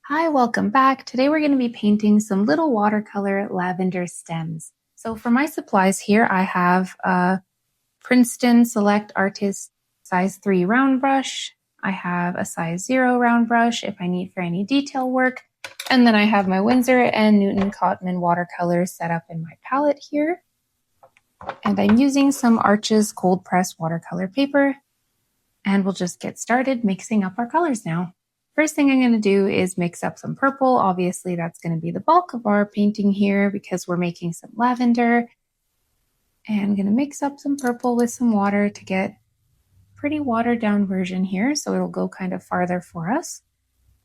Hi, welcome back. Today we're going to be painting some little watercolor lavender stems. So for my supplies here, I have a Princeton Select Artiste size 3 round brush. I have a size 0 round brush if I need for any detail work. And then I have my Winsor and Newton Cotman watercolors set up in my palette here. And I'm using some Arches cold pressed watercolor paper. And we'll just get started mixing up our colors now. First thing I'm going to do is mix up some purple. Obviously, that's going to be the bulk of our painting here because we're making some lavender. And I'm going to mix up some purple with some water to get a pretty watered down version here, so it'll go kind of farther for us.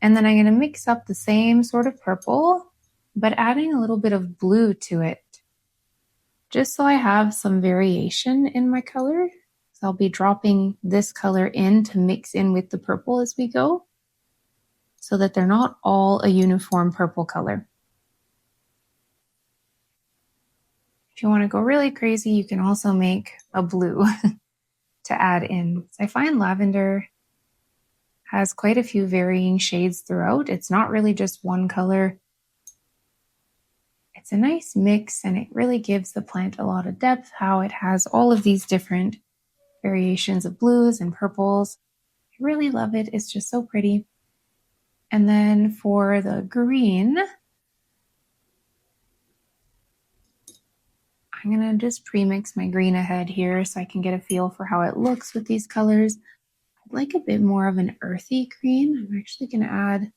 And then I'm going to mix up the same sort of purple, but adding a little bit of blue to it, just so I have some variation in my color. So I'll be dropping this color in to mix in with the purple as we go, so that they're not all a uniform purple color. If you want to go really crazy, you can also make a blue to add in. I find lavender has quite a few varying shades throughout. It's not really just one color. It's a nice mix, and it really gives the plant a lot of depth, how it has all of these different variations of blues and purples. I really love it. It's just so pretty. And then for the green, I'm going to just pre-mix my green ahead here so I can get a feel for how it looks with these colors. I'd like a bit more of an earthy green. I'm actually going to add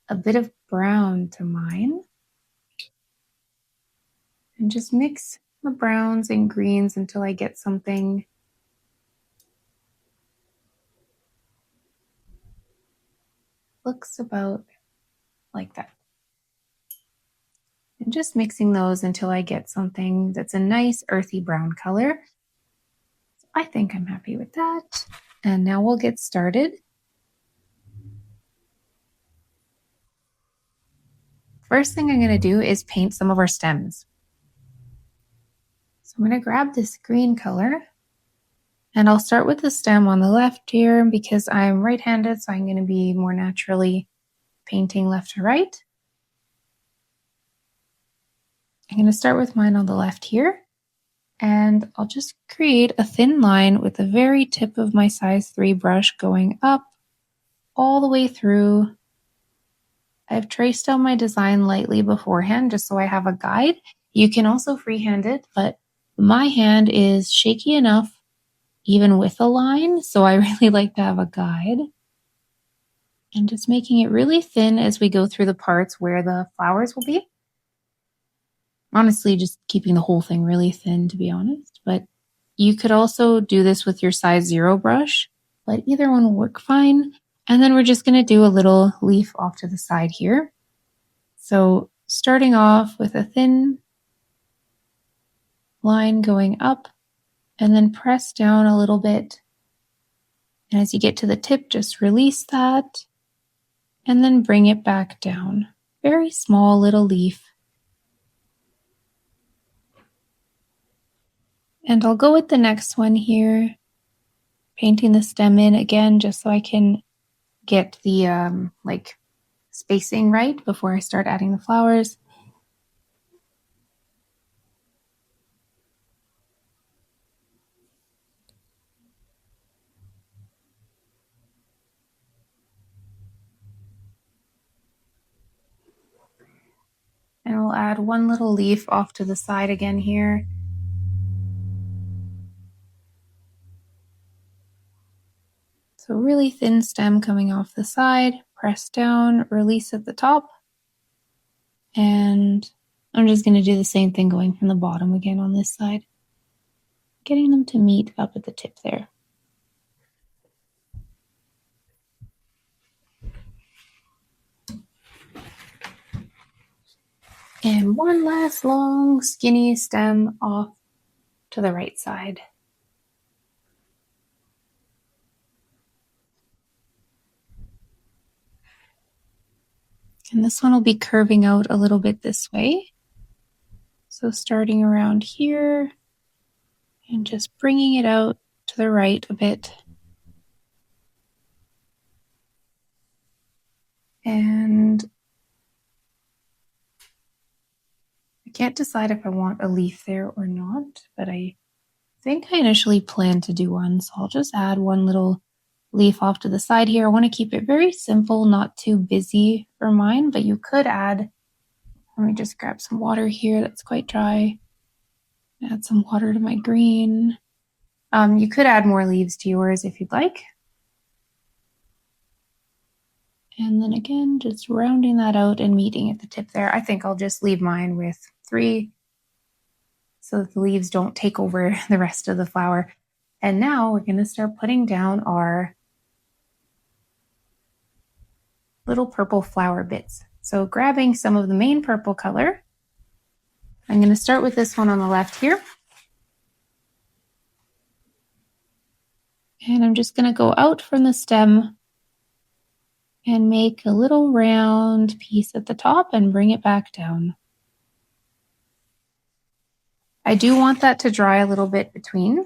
a bit of brown to mine. And just mix the browns and greens until I get something looks about like that. And just mixing those until I get something that's a nice earthy brown color. So I think I'm happy with that. And now we'll get started. First thing I'm going to do is paint some of our stems. So I'm going to grab this green color, and I'll start with the stem on the left here because I'm right-handed, so I'm going to be more naturally painting left to right. I'm going to start with mine on the left here, and I'll just create a thin line with the very tip of my size 3 brush going up all the way through. I've traced out my design lightly beforehand just so I have a guide. You can also freehand it, but my hand is shaky enough even with a line, so I really like to have a guide. And just making it really thin as we go through the parts where the flowers will be. Honestly, just keeping the whole thing really thin, to be honest. But you could also do this with your size 0 brush, but either one will work fine. And then we're just going to do a little leaf off to the side here. So starting off with a thin line going up, and then press down a little bit. And as you get to the tip, just release that, and then bring it back down. Very small little leaf. And I'll go with the next one here, painting the stem in again, just so I can get the spacing right before I start adding the flowers. And we'll add one little leaf off to the side again here. So really thin stem coming off the side, press down, release at the top. And I'm just going to do the same thing going from the bottom again on this side, getting them to meet up at the tip there. And one last long skinny stem off to the right side. And this one will be curving out a little bit this way. So starting around here and just bringing it out to the right a bit. And can't decide if I want a leaf there or not, but I think I initially planned to do one, so I'll just add one little leaf off to the side here. I want to keep it very simple, not too busy for mine, but you could add, let me just grab some water here that's quite dry. Add some water to my green. You could add more leaves to yours if you'd like. And then again, just rounding that out and meeting at the tip there. I think I'll just leave mine with 3 so that the leaves don't take over the rest of the flower. And now we're going to start putting down our little purple flower bits. So grabbing some of the main purple color, I'm going to start with this one on the left here. And I'm just going to go out from the stem and make a little round piece at the top and bring it back down. I do want that to dry a little bit between.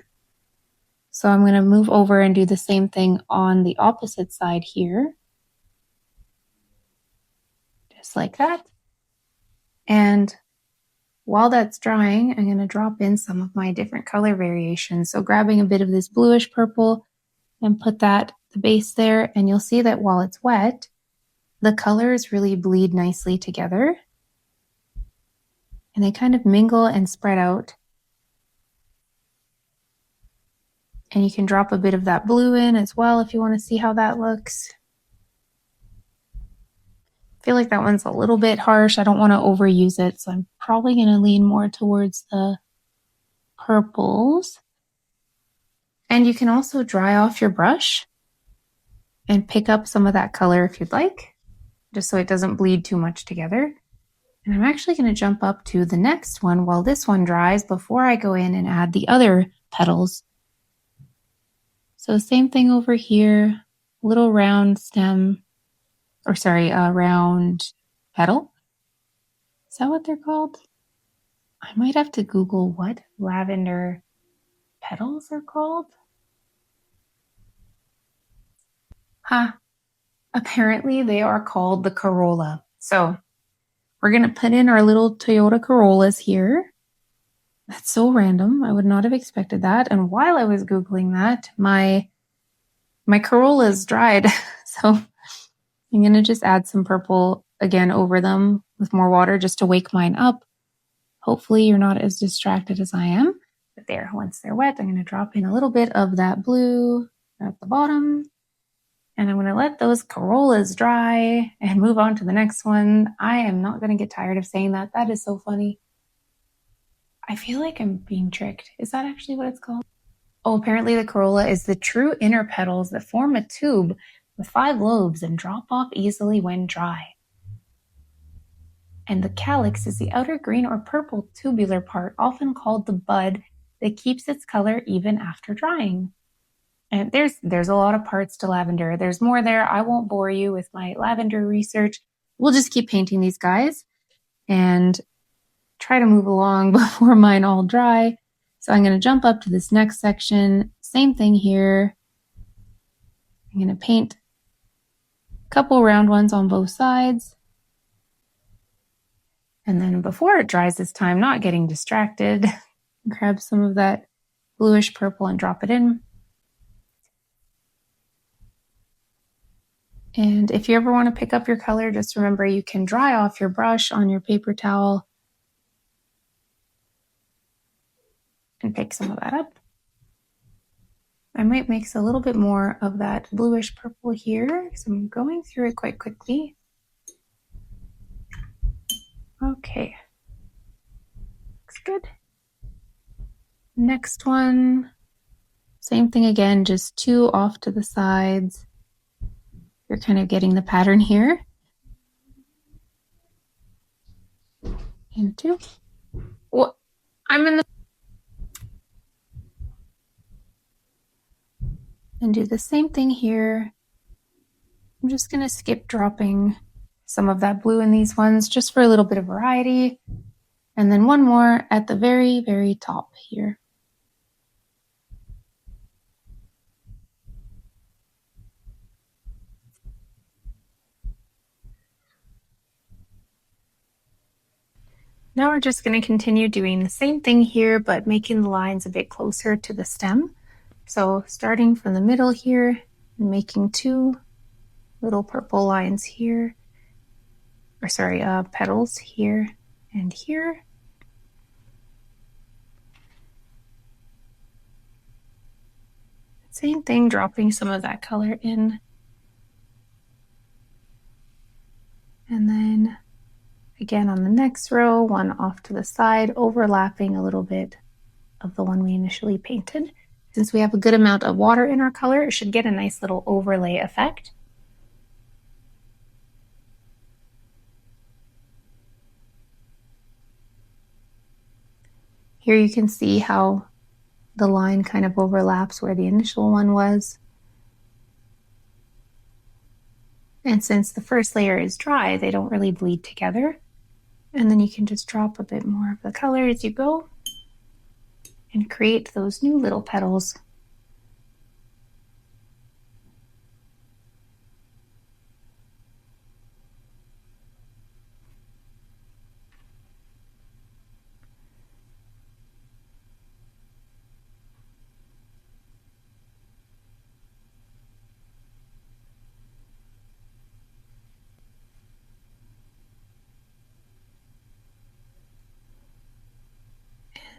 So I'm going to move over and do the same thing on the opposite side here. Just like that. And while that's drying, I'm going to drop in some of my different color variations. So grabbing a bit of this bluish purple and put that the base there, and you'll see that while it's wet, the colors really bleed nicely together. And they kind of mingle and spread out. And you can drop a bit of that blue in as well if you want to see how that looks. I feel like that one's a little bit harsh. I don't want to overuse it, so I'm probably going to lean more towards the purples. And you can also dry off your brush and pick up some of that color if you'd like, just so it doesn't bleed too much together. And I'm actually going to jump up to the next one while this one dries before I go in and add the other petals. So same thing over here, little round stem, or sorry, a round petal. Is that what they're called? I might have to Google what lavender petals are called. Apparently they are called the corolla. So we're going to put in our little Toyota Corollas here. That's so random. I would not have expected that. And while I was Googling that, my Corollas dried. So I'm going to just add some purple again over them with more water just to wake mine up. Hopefully you're not as distracted as I am. But there, once they're wet, I'm going to drop in a little bit of that blue at the bottom. And I'm going to let those Corollas dry and move on to the next one. I am not going to get tired of saying that. That is so funny. I feel like I'm being tricked. Is that actually what it's called? Oh, apparently the corolla is the true inner petals that form a tube with 5 lobes and drop off easily when dry. And the calyx is the outer green or purple tubular part, often called the bud, that keeps its color even after drying. And there's a lot of parts to lavender. There's more there. I won't bore you with my lavender research. We'll just keep painting these guys and try to move along before mine all dry. So I'm going to jump up to this next section. Same thing here. I'm going to paint a couple round ones on both sides. And then before it dries this time, not getting distracted, grab some of that bluish purple and drop it in. And if you ever want to pick up your color, just remember you can dry off your brush on your paper towel and pick some of that up. I might mix a little bit more of that bluish purple here because I'm going through it quite quickly. Okay, looks good. Next one, same thing again, just 2 off to the sides. You're kind of getting the pattern here. And 2. Well, I'm in the... And do the same thing here. I'm just going to skip dropping some of that blue in these ones just for a little bit of variety. And then one more at the very, very top here. Now we're just going to continue doing the same thing here, but making the lines a bit closer to the stem. So starting from the middle here, and making two little purple lines here, or sorry, petals here and here. Same thing, dropping some of that color in. And then again on the next row, one off to the side, overlapping a little bit of the one we initially painted. Since we have a good amount of water in our color, it should get a nice little overlay effect. Here you can see how the line kind of overlaps where the initial one was. And since the first layer is dry, they don't really bleed together. And then you can just drop a bit more of the color as you go and create those new little petals.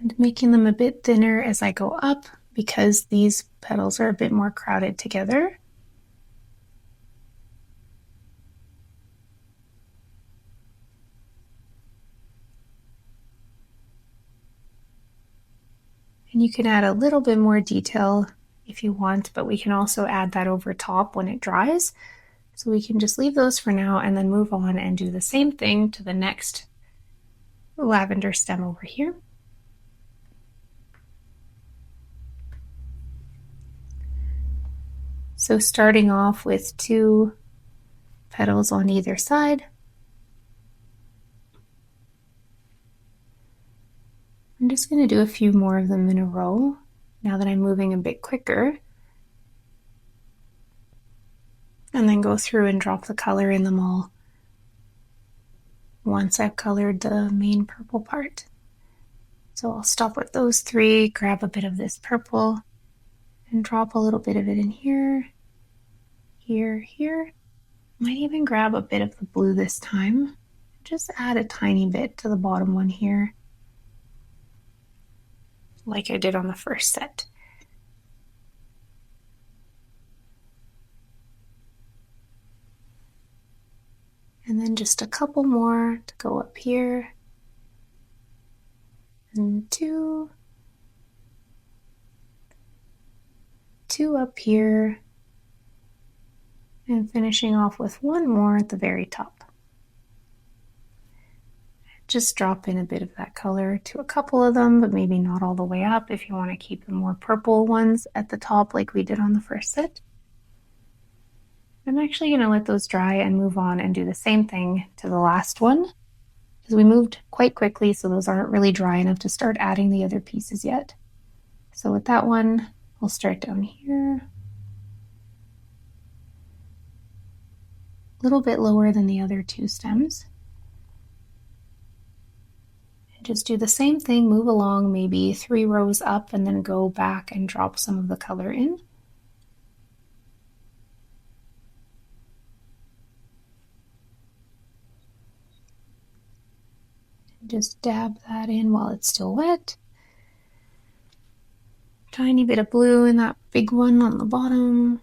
And making them a bit thinner as I go up because these petals are a bit more crowded together. And you can add a little bit more detail if you want, but we can also add that over top when it dries. So we can just leave those for now and then move on and do the same thing to the next lavender stem over here. So starting off with two petals on either side. I'm just going to do a few more of them in a row now that I'm moving a bit quicker. And then go through and drop the color in them all once I've colored the main purple part. So I'll stop with those three, grab a bit of this purple, and drop a little bit of it in here, here, here. Might even grab a bit of the blue this time. Just add a tiny bit to the bottom one here, like I did on the first set. And then just a couple more to go up here. And two up here. And finishing off with one more at the very top. Just drop in a bit of that color to a couple of them, but maybe not all the way up if you want to keep the more purple ones at the top like we did on the first set. I'm actually going to let those dry and move on and do the same thing to the last one, because we moved quite quickly, so those aren't really dry enough to start adding the other pieces yet. So with that one, we'll start down here. A little bit lower than the other two stems. And just do the same thing, move along maybe 3 rows up and then go back and drop some of the color in. Just dab that in while it's still wet. Tiny bit of blue in that big one on the bottom.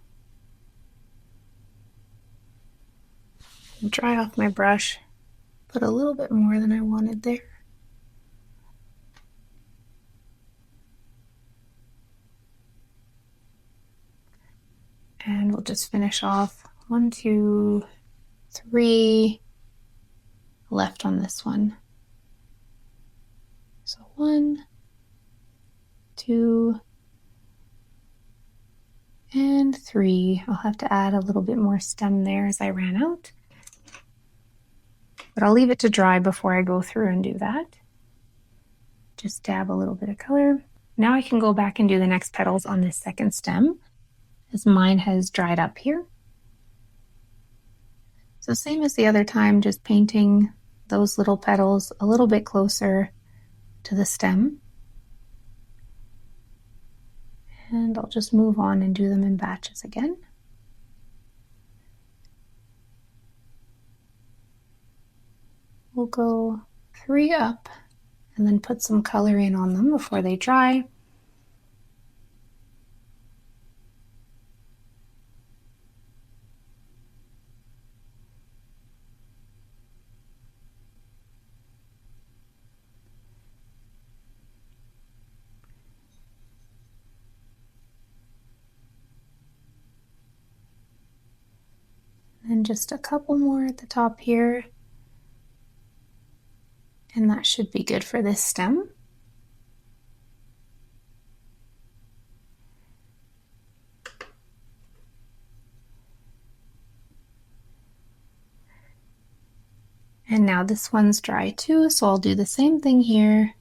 Dry off my brush, put a little bit more than I wanted there. And we'll just finish off 1, 2, 3 left on this one. So 1, 2, and 3. I'll have to add a little bit more stem there as I ran out. But I'll leave it to dry before I go through and do that. Just dab a little bit of color. Now I can go back and do the next petals on this second stem, as mine has dried up here. So same as the other time, just painting those little petals a little bit closer to the stem. And I'll just move on and do them in batches again. We'll go 3 up and then put some color in on them before they dry. And just a couple more at the top here. And that should be good for this stem. And now this one's dry too, so I'll do the same thing here.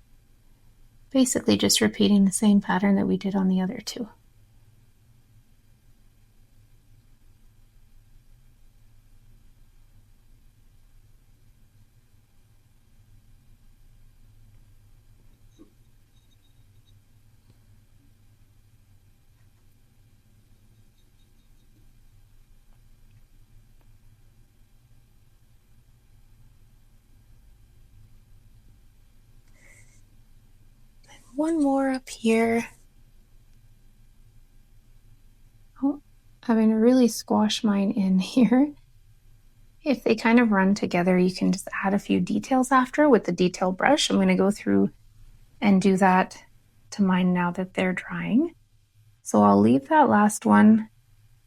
Basically just repeating the same pattern that we did on the other two. One more up here. Oh, I'm going to really squash mine in here. If they kind of run together, you can just add a few details after with the detail brush. I'm going to go through and do that to mine now that they're drying. So I'll leave that last one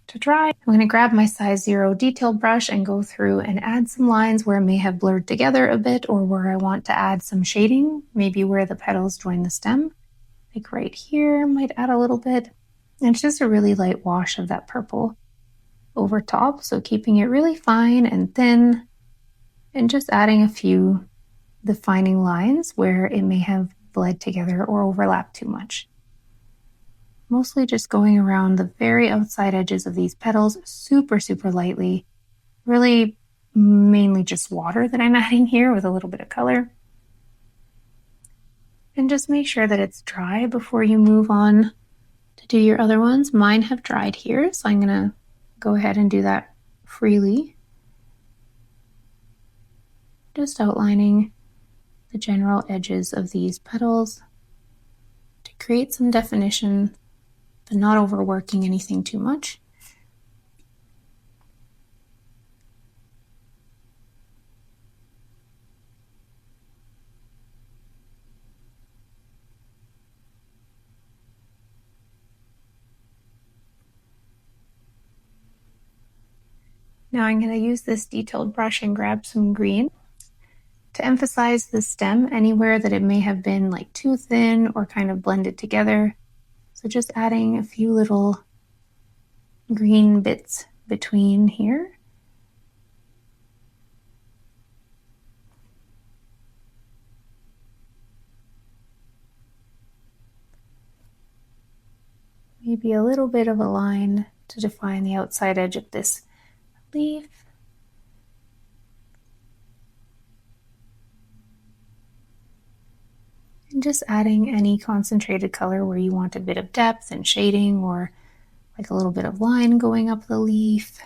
to dry. I'm going to grab my size 0 detail brush and go through and add some lines where it may have blurred together a bit, or where I want to add some shading, maybe where the petals join the stem. Like right here, might add a little bit. And it's just a really light wash of that purple over top, so keeping it really fine and thin, and just adding a few defining lines where it may have bled together or overlapped too much. Mostly just going around the very outside edges of these petals super lightly. Really mainly just water that I'm adding here with a little bit of color. And just make sure that it's dry before you move on to do your other ones. Mine have dried here, so I'm going to go ahead and do that freely. Just outlining the general edges of these petals to create some definition, but not overworking anything too much. Now I'm going to use this detailed brush and grab some green to emphasize the stem anywhere that it may have been like too thin or kind of blended together. So just adding a few little green bits between here. Maybe a little bit of a line to define the outside edge of this leaf. And just adding any concentrated color where you want a bit of depth and shading, or like a little bit of line going up the leaf.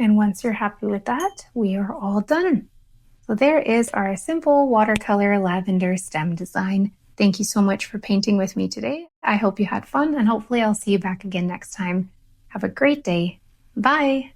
And once you're happy with that, we are all done. So there is our simple watercolor lavender stem design. Thank you so much for painting with me today. I hope you had fun, and hopefully I'll see you back again next time. Have a great day. Bye.